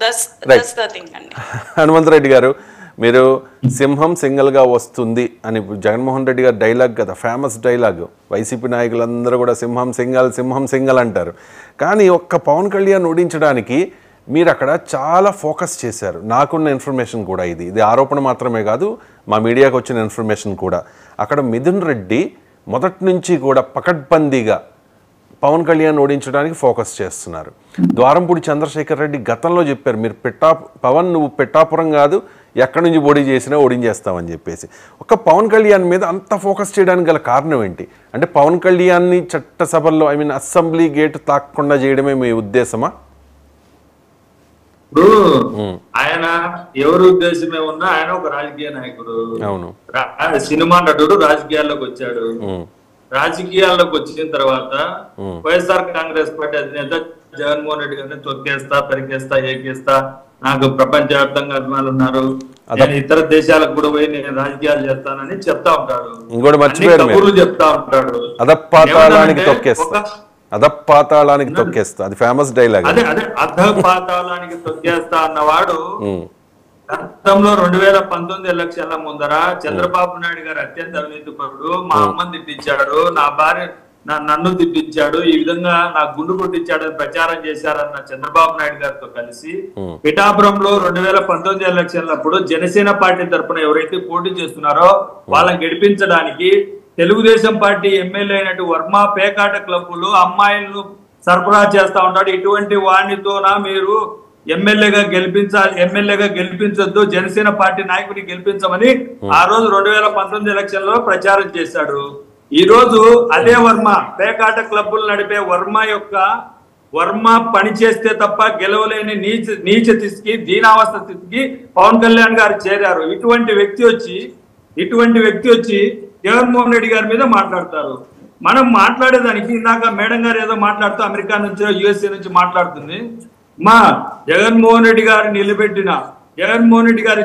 That's the thing అండి. హనుమంతరెడ్డి గారు, మీరు సింహం సింగల్గా వస్తుంది అని జగన్మోహన్ రెడ్డి గారు డైలాగ్ కదా, ఫేమస్ డైలాగ్. వైసీపీ నాయకులందరూ కూడా సింహం సింగల్ అంటారు. కానీ ఒక్క పవన్ కళ్యాణ్ ఓడించడానికి మీరు అక్కడ చాలా ఫోకస్ చేశారు. నాకున్న ఇన్ఫర్మేషన్ కూడా ఇది ఆరోపణ మాత్రమే కాదు, మా మీడియాకు వచ్చిన ఇన్ఫర్మేషన్ కూడా. అక్కడ మిథున్ రెడ్డి మొదటి నుంచి కూడా పకడ్బందీగా పవన్ కళ్యాణ్ ఓడించడానికి ఫోకస్ చేస్తున్నారు. ద్వారంపూడి చంద్రశేఖర్ రెడ్డి గతంలో చెప్పారు, మీరు పవన్ నువ్వు పెట్టాపురం కాదు, ఎక్కడి నుంచి పోటీ చేసినా ఓడించేస్తామని చెప్పేసి. ఒక పవన్ కళ్యాణ్ మీద అంత ఫోకస్ చేయడానికి గల కారణం ఏంటి? అంటే పవన్ కళ్యాణ్ని చట్టసభల్లో అసెంబ్లీ గేట్ తాకకుండా చేయడమే మీ ఉద్దేశమా? ఇప్పుడు ఆయన ఎవరి ఉద్దేశమే ఉన్నా ఆయన ఒక రాజకీయ నాయకుడు. అవును, సినిమా నటుడు రాజకీయాల్లోకి వచ్చాడు. రాజకీయాల్లోకి వచ్చిన తర్వాత వైఎస్ఆర్ కాంగ్రెస్ పార్టీ అధినేత జగన్మోహన్ రెడ్డి గారిని తొక్కేస్తా, పరికేస్తా, ఏకేస్తా, నాకు ప్రపంచవ్యాప్తంగా అభిమానులు ఉన్నారు, నేను ఇతర దేశాలకు కూడా పోయి నేను రాజకీయాలు చేస్తానని చెప్తా ఉంటాడు. కబుర్లు చెప్తా ఉంటాడు. అధపాతాళానికి తొక్కేస్తా, అది ఫేమస్ డైలాగ్. అదే అధపాతాళానికి తొక్కేస్తా అన్నవాడు గతంలో 2019 ఎలక్షన్ల ముందర చంద్రబాబు నాయుడు గారు అత్యంత అవినీతిపరుడు, మా అమ్మని తిట్టించాడు, నా భార్య నన్ను తిట్టించాడు, ఈ విధంగా నా గుండు కొట్టించాడని ప్రచారం చేశారన్న చంద్రబాబు నాయుడు గారితో కలిసి పిఠాపురంలో 2019 ఎలక్షన్లప్పుడు జనసేన పార్టీ తరఫున ఎవరైతే పోటీ చేస్తున్నారో వాళ్ళని గెలిపించడానికి తెలుగుదేశం పార్టీ ఎమ్మెల్యే అయినట్టు వర్మ పేకాట క్లబ్బులు అమ్మాయిలను సరఫరా చేస్తా ఉంటాడు. ఇటువంటి వాణితోనా మీరు ఎమ్మెల్యేగా గెలిపించొద్దు, జనసేన పార్టీ నాయకుడిని గెలిపించమని ఆ రోజు 2019 ఎలక్షన్ లో ప్రచారం చేశాడు. ఈ రోజు అదే వర్మ పేకాట క్లబ్బులు నడిపే వర్మ పని చేస్తే తప్ప గెలవలేని నీచ స్థితికి, దీనావస్థ స్థితికి పవన్ కళ్యాణ్ గారు చేరారు. ఇటువంటి వ్యక్తి వచ్చి జగన్మోహన్ రెడ్డి గారి మీద మాట్లాడతారు. మనం మాట్లాడేదానికి ఇందాక మేడం గారు ఏదో మాట్లాడుతూ అమెరికా నుంచి యుఎస్ఏ నుంచి మాట్లాడుతుంది. మా జగన్మోహన్ రెడ్డి గారి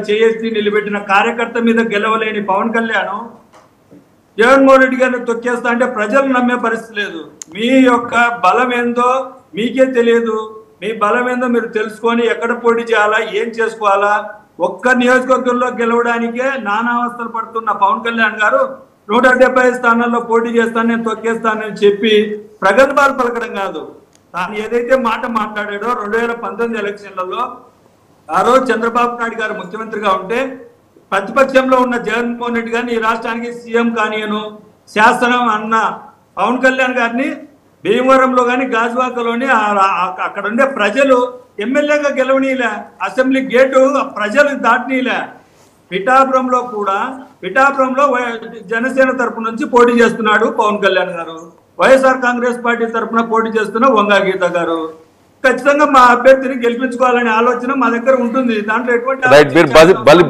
చేసి నిలబెట్టిన కార్యకర్త మీద గెలవలేని పవన్ కళ్యాణ్ జగన్మోహన్ రెడ్డి గారిని తొక్కేస్తా అంటే ప్రజలు నమ్మే పరిస్థితి లేదు. మీ యొక్క బలం ఏందో మీకే తెలియదు. మీ బలం ఏందో మీరు తెలుసుకొని ఎక్కడ పోటీ చేయాలా, ఏం చేసుకోవాలా, ఒక్క నియోజకవర్గంలో గెలవడానికే నానావస్థలు పడుతున్న పవన్ కళ్యాణ్ గారు 170 స్థానాల్లో పోటీ చేస్తాను, నేను తొక్కేస్తానని చెప్పి ప్రగల్భాలు పలకడం కాదు. తాను ఏదైతే మాట మాట్లాడాడో 2019 ఎలక్షన్లలో ఆ రోజు చంద్రబాబు నాయుడు గారు ముఖ్యమంత్రిగా ఉంటే ప్రతిపక్షంలో ఉన్న జగన్మోహన్ రెడ్డి గారిని ఈ రాష్ట్రానికి సీఎం కానియను శాసనం అన్న పవన్ కళ్యాణ్ గారిని భీమవరంలో కానీ గాజువాకలోని అక్కడ ఉండే ప్రజలు ఎమ్మెల్యేగా గెలవనీలే, అసెంబ్లీ గేటు ప్రజలు దాటనీలే. పిఠాపురంలో జనసేన తరపు నుంచి పోటీ చేస్తున్నాడు పవన్ కళ్యాణ్ గారు, వైఎస్ఆర్ కాంగ్రెస్ పార్టీ తరఫున పోటీ చేస్తున్న వంగా గీత గారు. ఖచ్చితంగా మా అభ్యర్థిని గెలిపించుకోవాలనే ఆలోచన మా దగ్గర ఉంటుంది. దాంట్లో ఎటువంటి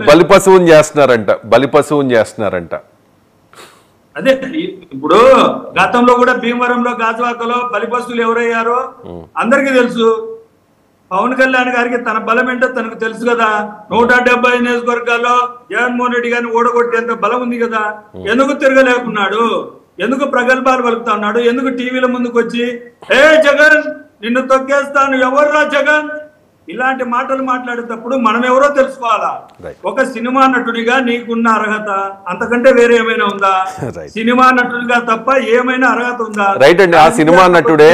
బలిపశువుని చేస్తున్నారంట. అదే ఇప్పుడు గతంలో కూడా భీమవరంలో గాజువాకలో బలిపశువులు ఎవరయ్యారో అందరికీ తెలుసు. పవన్ కళ్యాణ్ గారికి తన బలం ఏంటో తనకు తెలుసు కదా. 170 నియోజకవర్గాల్లో జగన్మోహన్ రెడ్డి గారిని ఓడగొట్టేంత బలం ఉంది కదా. ఎందుకు తిరగలేకున్నాడు? ఎందుకు ప్రగల్భాలు పలుకుతా ఉన్నాడు? ఎందుకు టీవీల ముందుకు వచ్చి ఏ జగన్ నిన్ను తొక్కేస్తాను, ఎవర్రా జగన్, ఇలాంటి మాటలు మాట్లాడేటప్పుడు మనం ఎవరో తెలుసుకోవాలా. ఒక సినిమా నటుడిగా నీకున్న అర్హత అంతకంటే వేరే ఏమైనా ఉందా? సినిమా నటుడిగా తప్ప ఏమైనా అర్హత ఉందా? రైట్ అండి, ఆ సినిమా నటుడే